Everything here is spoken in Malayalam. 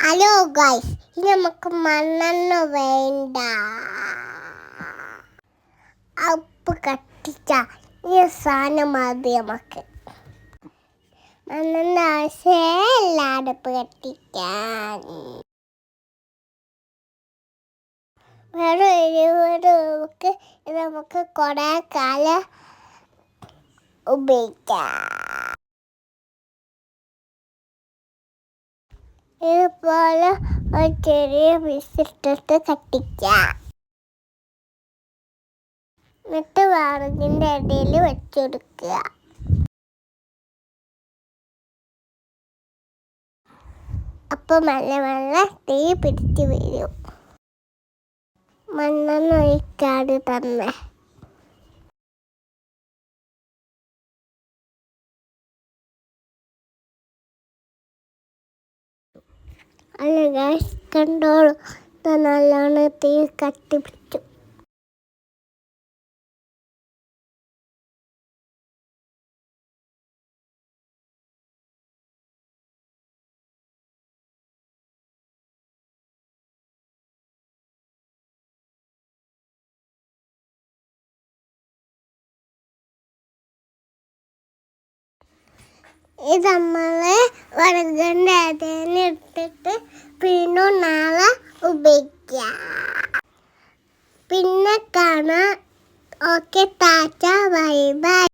ഹലോ ഗൈസ്, ഇനി നമുക്ക് മണ്ണെണ്ണ വേണ്ട. ഉപ്പ് കത്തിച്ച ഈ സാധനം മതി നമുക്ക്. മണ്ണെണ്ണ ആവശ്യമില്ല അടുപ്പ് കത്തിക്കാൻ. വെറും 20 രൂപക്ക് നമുക്ക് കുറേ കാലം ഉപയോഗിക്കാം. ഇതുപോലെ ഒരു ചെറിയ പീസിട്ടിട്ട് കത്തിക്കാം. എന്നിട്ട് വിറകിൻ്റെ ഇടയിൽ വെച്ചെടുക്കുക. അപ്പോൾ മെല്ലെ മെല്ലെ തീ പിടിച്ച് വരും. മണ്ണെണ്ണ ഒഴിക്കാതെ തന്നെ. അല്ല ഗൈസ്, കണ്ടോളൂ, നല്ലോണം തീ കത്തിപ്പിടിച്ചു. ഇത് നമ്മൾ വിറകിൻ്റെ ഇടയിൽ ഇട്ടിട്ട് പിന്നെ നാളെ ഉപയോഗിക്കാം. പിന്നെ കാണാം. Okay, Tata, bye bye.